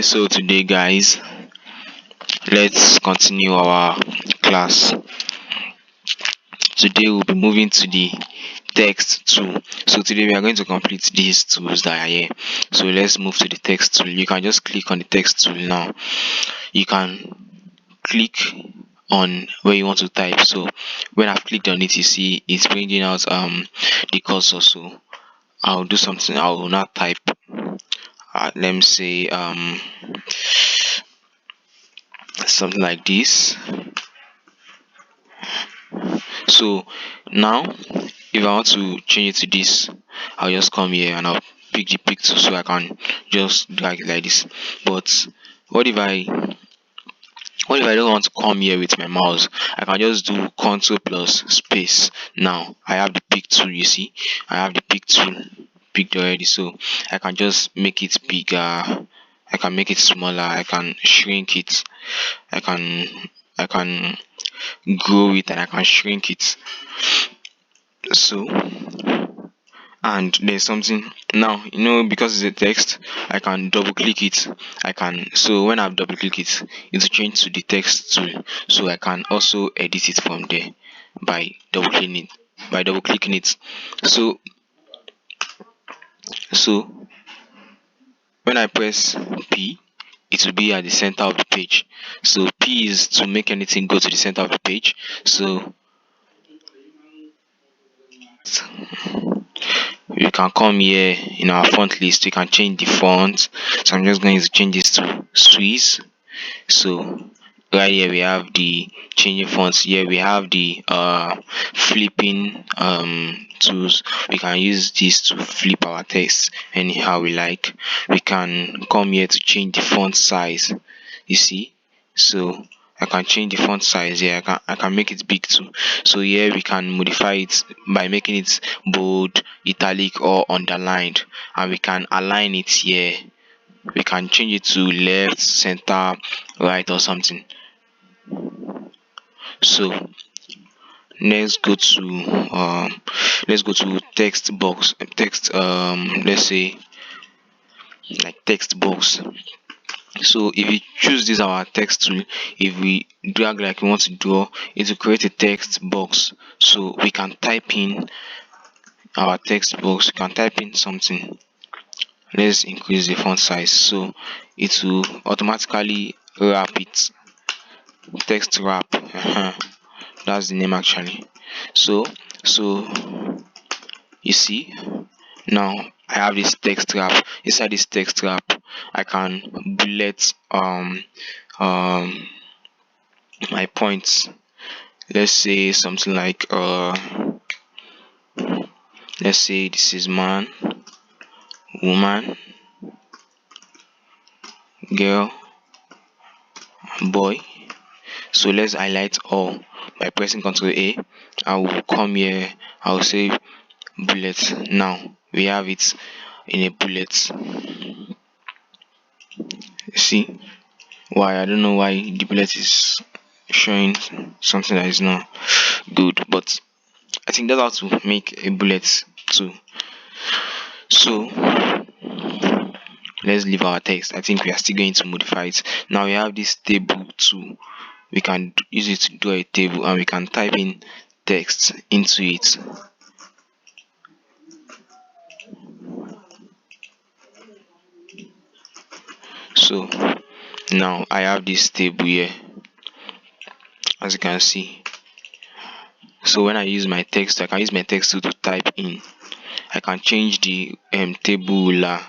So today guys, let's continue our class. Today we'll be moving to the text tool. So today we are going to complete these tools that are here. So let's move to the text tool. You can just click on the text tool now. You can click on where you want to type. So when I've clicked on it, you see it's bringing out the cursor. So I'll do something. I will not type. Let me say something like this. So now if I want to change it to this, I'll just come here and I'll pick the pick tool so I can just drag it like this. But what if I don't want to come here with my mouse? I can just do Ctrl plus space. Now I have the pick tool. You see, I have the pick tool picked already, so I can just make it bigger, I can make it smaller, I can shrink it, I can grow it, and I can shrink it. So, and there's something now, because it's a text, I can double click it. So when I've double click it, it's changed to the text tool. So I can also edit it from there by double clicking it. So when I press P, it will be at the center of the page. So P is to make anything go to the center of the page. So you can come here in our font list, you can change the font. So I'm just going to change this to Swiss. So right here we have the changing fonts. Here we have the flipping tools. We can use this to flip our text anyhow we like. We can come here to change the font size, you see. So I can change the font size here. I can make it big too. So here we can modify it by making it bold, italic, or underlined, and we can align it here. We can change it to left, center, right, or something. So let's go to text box. Let's say like text box. So if you choose this our text tool, if we drag like we want to draw, it will create a text box. So we can type in our text box. We can type in something. Let's increase the font size, so it will automatically wrap it. Text wrap. That's the name actually. So you see, now I have this text wrap. Inside this text wrap, I can bullet my points. Let's say something like let's say this is man, woman, girl, boy. So let's highlight all by pressing Ctrl A. I will come here, I will say bullet. Now we have it in a bullet. See why? I don't know why the bullet is showing something that is not good, but I think that's how to make a bullet too. So let's leave our text. I think we are still going to modify it. Now we have this table too. We can use it to draw a table, and we can type in text into it. So now I have this table here, as you can see. So when I use my text, I can use my text to type in. I can change the table ruler,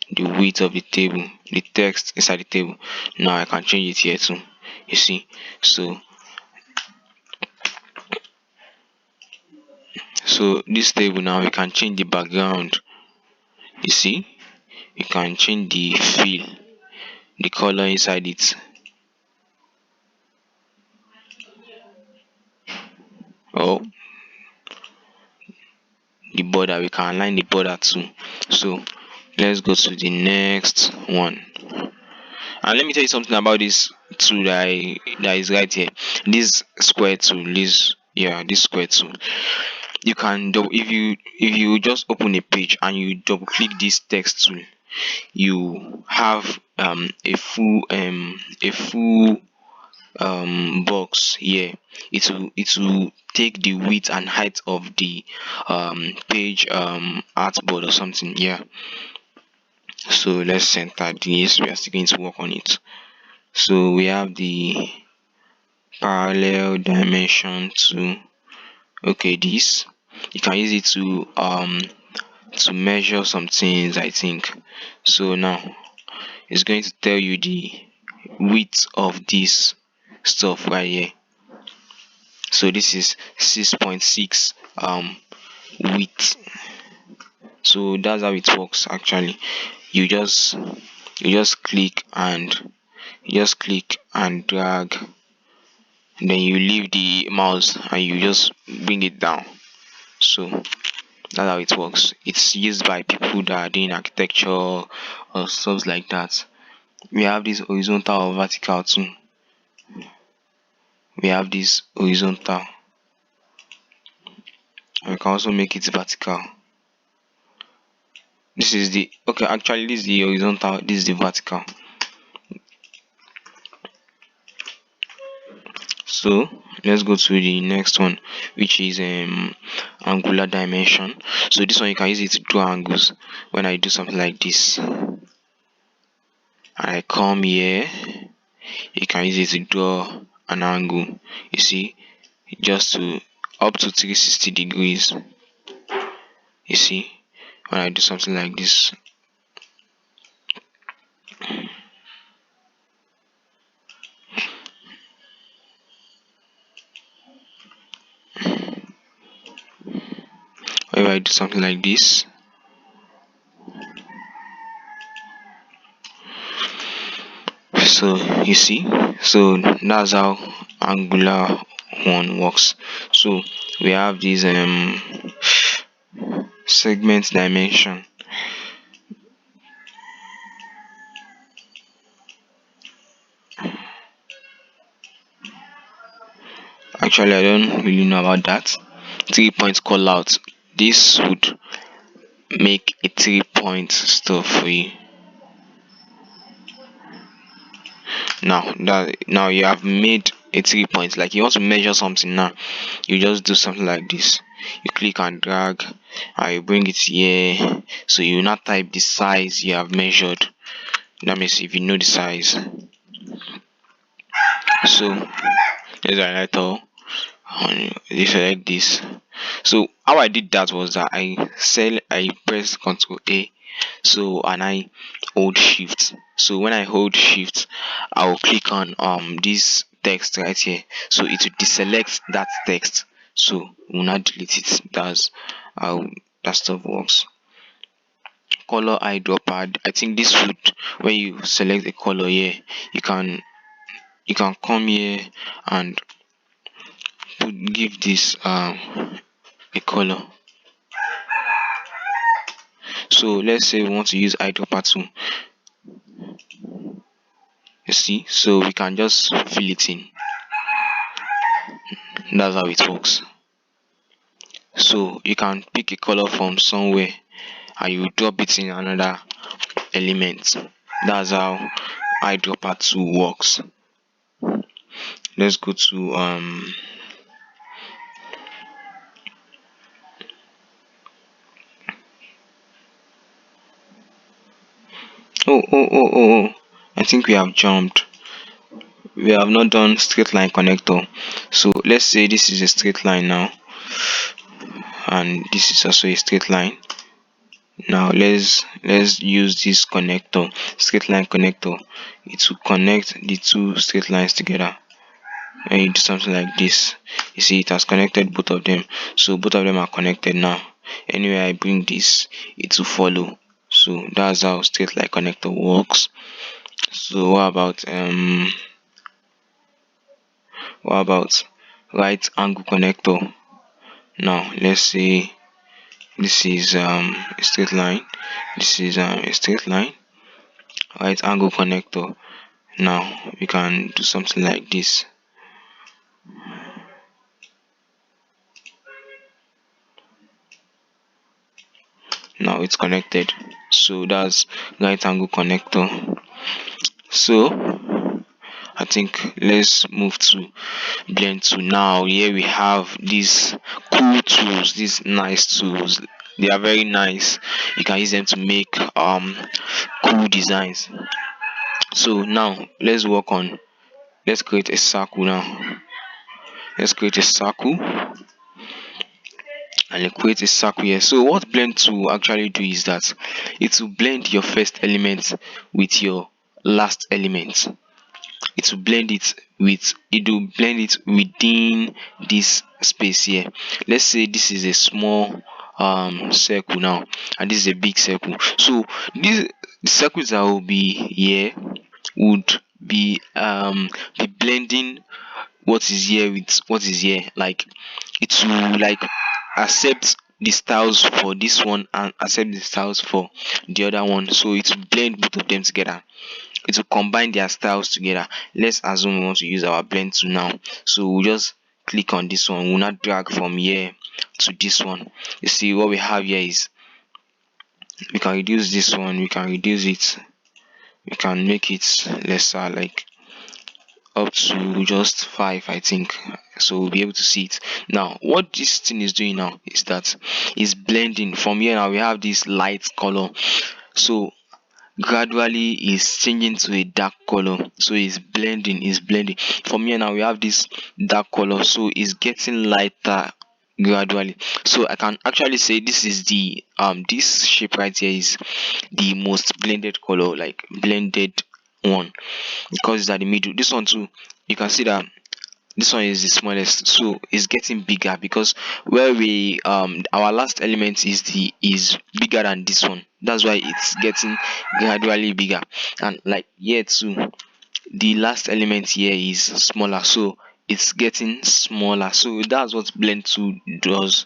the width of the table, the text inside the table. Now I can change it here too, you see. So this table, now we can change the background, you see. You can change the fill, the color inside it. Oh, the border, we can align the border too. So let's go to the next one. And let me tell you something about this tool that is right here. This square tool, this square tool. You can if you just open a page and you double click this text tool, you have a full box here. It will take the width and height of the page artboard or something. Yeah, so let's center this. We are still going to work on it. So we have the parallel dimension to, okay, this you can use it to measure some things, I think. So now it's going to tell you the width of this stuff right here. So this is 6.6 width. So that's how it works actually. You just click and drag, then you leave the mouse and you just bring it down. So that's how it works. It's used by people that are doing architecture or stuff like that. We have this horizontal or vertical too. We have this horizontal. We can also make it vertical. This is the, okay, actually this is the horizontal, this is the vertical. So let's go to the next one, which is angular dimension. So this one you can use it to draw angles. When I do something like this and I come here, you can use it to draw an angle. You see, just to up to 360 degrees. You see, when I do something like this, whenever I do something like this, so you see, so that's how angular one works. So we have this segment dimension. Actually, I don't really know about that. 3 point call out. This would make a 3 point stuff for you. Now you have made a 3 point. Like you want to measure something now, you just do something like this. You click and drag, and you bring it here. So you now type the size you have measured. That means if you know the size. So let's highlight all. And you select this. So how I did that was that I pressed Ctrl A, so, and I hold shift. So when I hold shift, I will click on this text right here, so it will deselect that text, so we'll not delete it. That's how that stuff works. Color eyedropper, I think this would, when you select a color here, you can come here and give this a color. So let's say we want to use eyedropper too. You see, so we can just fill it in. That's how it works. So you can pick a color from somewhere and you drop it in another element. That's how eyedropper 2 works. Let's go to oh, I think we have jumped. We have not done straight line connector. So let's say this is a straight line now, and this is also a straight line. Now let's use this connector, straight line connector. It will connect the two straight lines together. When you do something like this, you see it has connected both of them. So both of them are connected now. Anywhere I bring this, it will follow. So that's how straight line connector works. So what about right angle connector? Now let's say this is a straight line, this is a straight line, right angle connector. Now we can do something like this. Now it's connected. So that's right angle connector. So I think let's move to blend tool. Now here we have these cool tools, these nice tools. They are very nice. You can use them to make cool designs. So now let's create a circle now. Let's create a circle and then create a circle here. So what blend tool actually do is that it will blend your first element with your last element. It will blend it within this space here. Let's say this is a small circle now, and this is a big circle. So these the circles that will be here would be blending what is here with what is here. Like it will like accept the styles for this one and accept the styles for the other one, so it will blend both of them together. It will combine their styles together. Let's assume we want to use our blend tool now. So we'll just click on this one. We'll not drag from here to this one. You see what we have here is we can reduce this one, we can reduce it, we can make it lesser, like up to just 5, I think. So we'll be able to see it. Now what this thing is doing now is that it's blending. From here now we have this light color, so gradually is changing to a dark color. So it's blending. From here now we have this dark color, so it's getting lighter gradually. So I can actually say this is the this shape right here is the most blended color, like blended one, because it's at the middle. This one too, you can see that this one is the smallest, so it's getting bigger because where we our last element is bigger than this one. That's why it's getting gradually bigger. And like here too, the last element here is smaller, so it's getting smaller. So that's what blend tool does.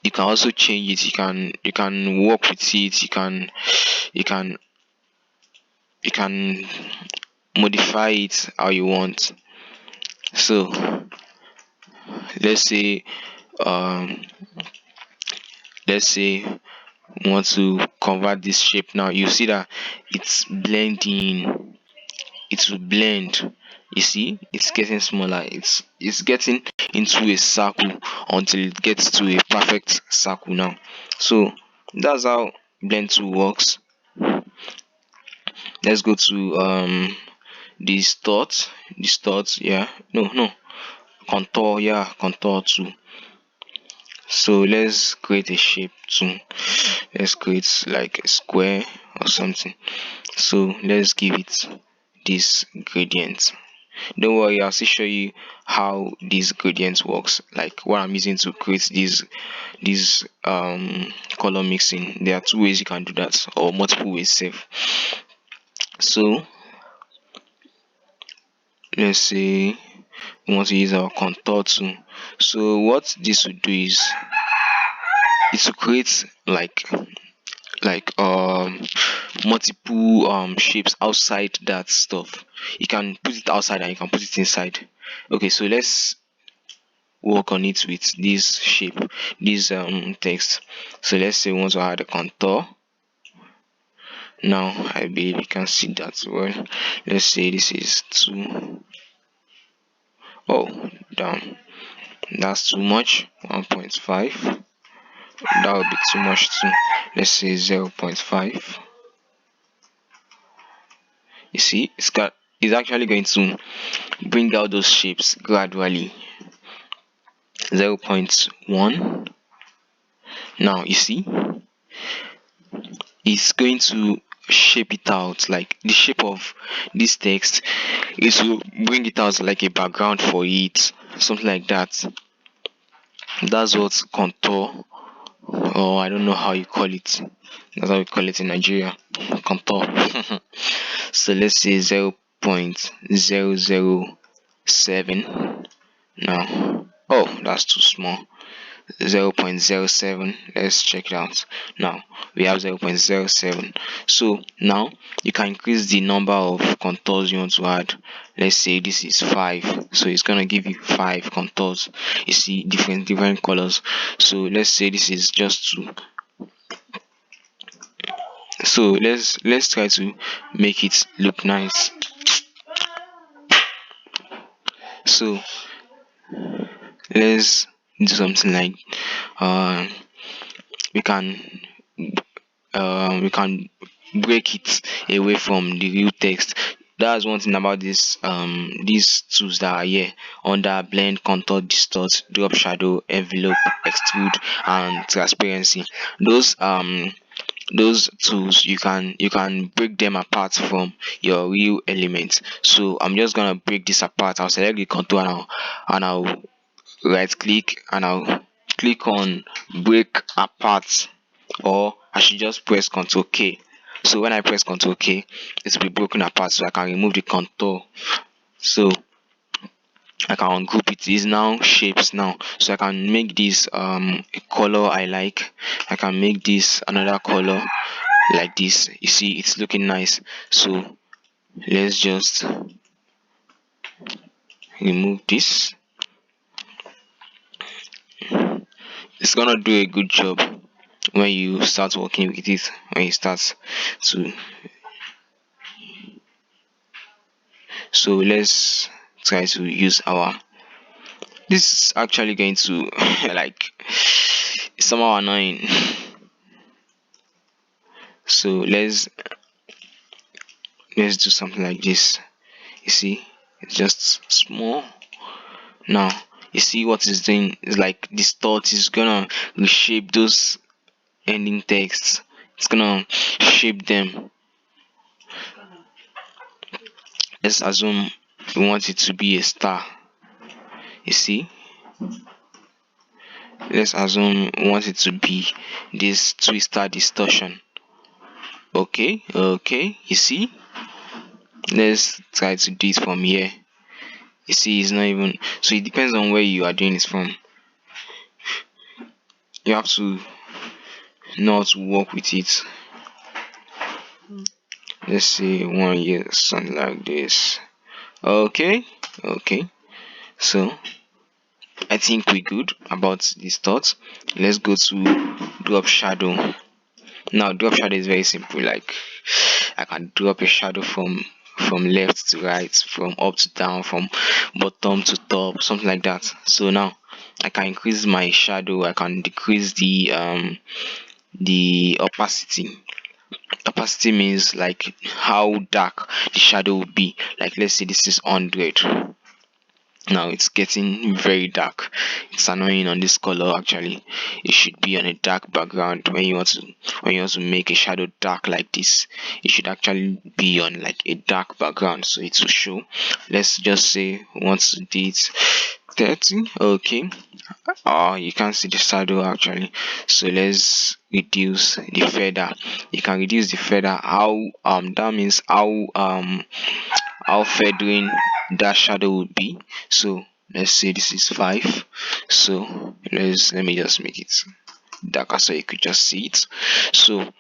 You can also change it, you can work with it, you can you can modify it how you want. So let's say um let's say we want to convert this shape. Now you see that it's blending, it will blend. You see it's getting smaller, it's getting into a circle until it gets to a perfect circle now. So that's how blend tool works. Let's go to distort, yeah, no, contour, yeah, contour too. So let's create a shape too. Let's create like a square or something. So let's give it this gradient. Don't worry, I'll still show you how this gradient works, like what I'm using to create this color mixing. There are two ways you can do that, or multiple ways safe. So let's say we want to use our contour tool. So what this will do is it will create like multiple shapes outside that stuff. You can put it outside and you can put it inside. Okay, so let's work on it with this shape, this text. So let's say we want to add a contour. Now I believe you can see that well. Let's say this is 2. Oh, damn, that's too much. 1.5, that would be too much too. Let's say 0.5. You see it's actually going to bring out those shapes gradually. 0.1. Now you see it's going to shape it out, like the shape of this text. It will bring it out like a background for it, something like that. That's what contour, or I don't know how you call it. That's how we call it in Nigeria, contour. So let's say 0.007. Now, oh, that's too small. 0.07. Let's check it out. Now we have 0.07. So now you can increase the number of contours you want to add. Let's say this is 5, so it's gonna give you 5 contours. You see different colors. So let's say this is just 2. So let's try to make it look nice. So let's do something like uh, we can we can break it away from the real text. That's one thing about these tools that are here under blend, contour, distort, drop shadow, envelope, extrude, and transparency. Those tools you can break them apart from your real elements. So I'm just gonna break this apart. I'll select the contour and I'll right click and I'll click on break apart, or I should just press Ctrl K. So when I press Ctrl K, it will be broken apart, so I can remove the contour. So I can ungroup it. It's now shapes now. So I can make this a color I like. I can make this another color like this. You see, it's looking nice. So let's just remove this. It's gonna do a good job when you start working with it, when you start to. So let's try to use our. This is actually going to like it's somehow annoying. So let's do something like this. You see, it's just small. Now you see what it's doing is like this thought is gonna reshape those ending texts. It's gonna shape them. Let's assume we want it to be a star. You see, let's assume we want it to be this twister distortion. Okay, you see, let's try to do it from here. You see, it's not even, so it depends on where you are doing it from. You have to know how to work with it. Let's say 1 year, something like this. Okay, so I think we're good about this thought. Let's go to drop shadow. Now drop shadow is very simple. Like I can drop a shadow from left to right, from up to down, from bottom to top, something like that. So now I can increase my shadow. I can decrease the opacity. Opacity means like how dark the shadow will be. Like let's say this is 100. Now it's getting very dark. It's annoying on this color. Actually, it should be on a dark background. When you want to make a shadow dark like this, it should actually be on like a dark background, so it will show. Let's just say we want to do it 30. Okay, you can't see the shadow actually, so let's reduce the feather. You can reduce the feather. How that means how feathering that shadow would be. So let's say this is 5. So let me just make it darker so you could just see it. So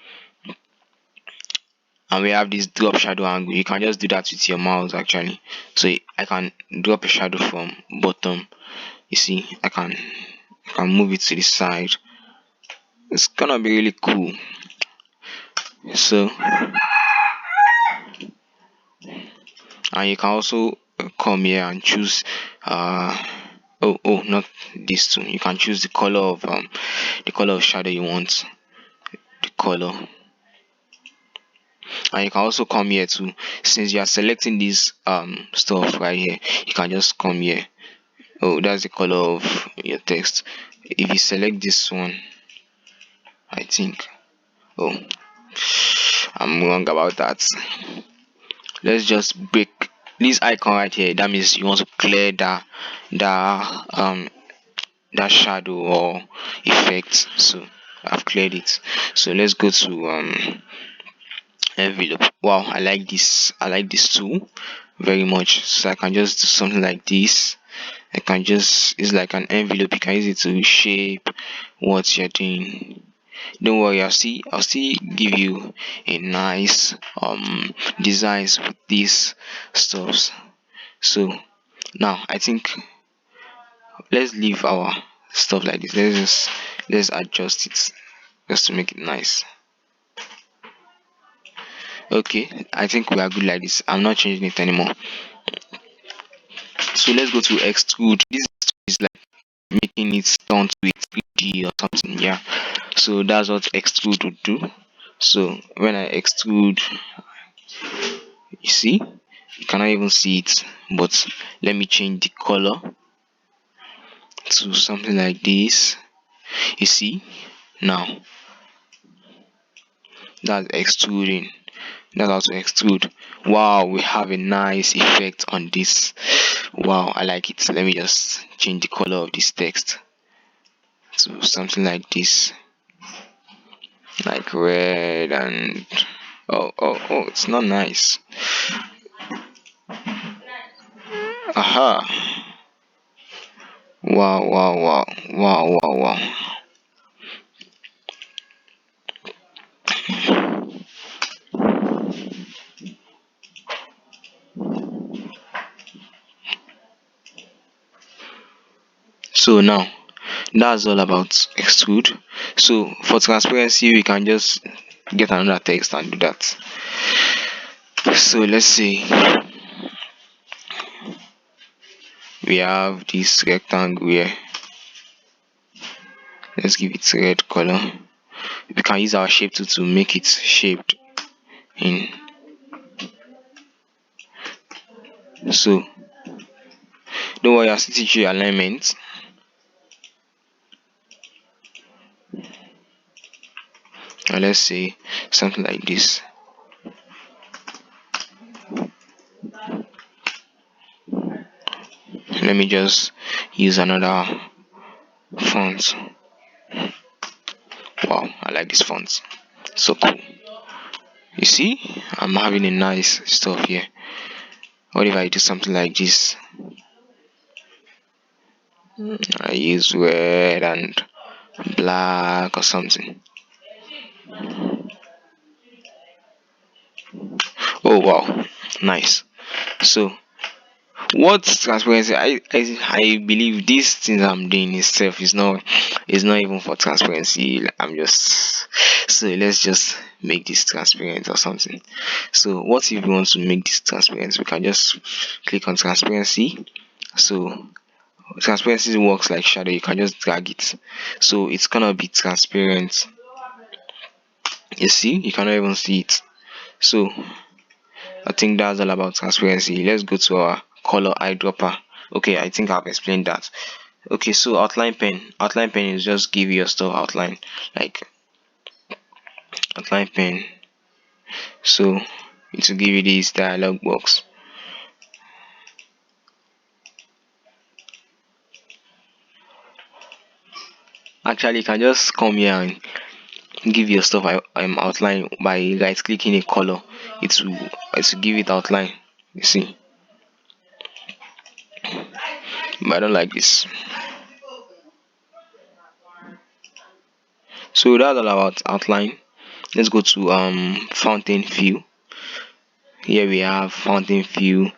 and we have this drop shadow angle. You can just do that with your mouse actually. So I can drop a shadow from bottom. You see, I can move it to the side. It's gonna be really cool. So and you can also come here and choose not this two. You can choose the color of shadow you want, the color. And you can also come here too. Since you are selecting this stuff right here, you can just come here. That's the color of your text. If you select this one, I think, oh, I'm wrong about that. Let's just break this icon right here. That means you want to clear that shadow or effect. So I've cleared it. So let's go to envelope. Wow, I like this tool very much. So I can just do something like this. It's like an envelope. You can use it to shape what you're doing. Don't worry, I'll still give you a nice designs with these stuffs. So now I think let's leave our stuff like this. Let's adjust it just to make it nice. Okay, I think we are good like this. I'm not changing it anymore. So let's go to extrude. This is like making it turn to a 3D or something. Yeah, so that's what extrude would do. So when I extrude, you see, you cannot even see it, but let me change the color to something like this. You see, now that's extruding. That's how to extrude. Wow, we have a nice effect on this. Wow, I like it. Let me just change the color of this text to something like this, like red. And oh, it's not nice. Aha. Wow. So now that's all about extrude. So for transparency, we can just get another text and do that. So let's see, we have this rectangle here. Let's give it red color. We can use our shape tool to make it shaped in. So don't worry, I'll still teach you alignment. And let's say something like this. Let me just use another font. Wow, I like this font. So cool. You see, I'm having a nice stuff here. What if I do something like this? I use red and black or something. Oh wow, nice. So what's transparency? I believe these things I'm doing itself is not even for transparency. I'm just, so let's just make this transparent or something. So what if we want to make this transparent? We can just click on transparency. So transparency works like shadow. You can just drag it, so it's gonna be transparent. You see, you cannot even see it. So I think that's all about transparency. Let's go to our color eyedropper. Okay, I think I've explained that. Okay, so outline pen. Outline pen is just give your stuff outline, like outline pen. So it will give you this dialog box. Actually, you can just come here and give your stuff outline by right clicking a color. It will give it outline. You see, but I don't like this. So that's all about outline. Let's go to fountain fill. Here we have fountain fill,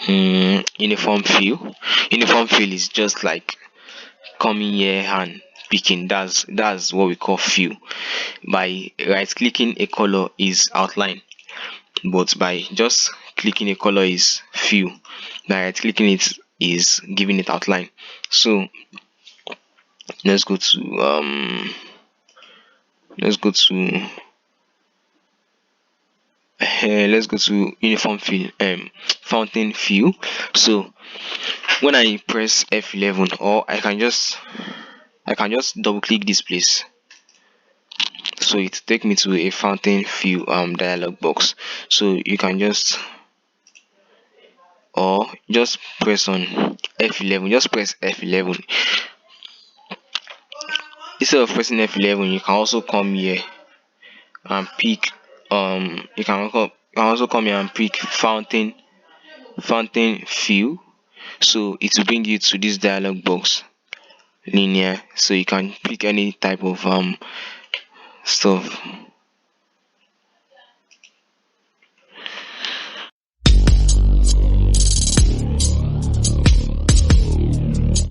uniform fill. Uniform fill is just like coming here and picking. That's what we call fill. By right clicking a color is outline, but by just clicking a color is fill. By right clicking it is giving it outline. So let's go to let's go to let's go to uniform fill, fountain fill. So when I press F11, or I can just double click this place, so it take me to a fountain fill dialog box. So you can just, or just press on F11, just press F11. Instead of pressing F11, you can also come here and pick you can also come here and pick fountain fill. So it will bring you to this dialog box, linear. So you can pick any type of stuff.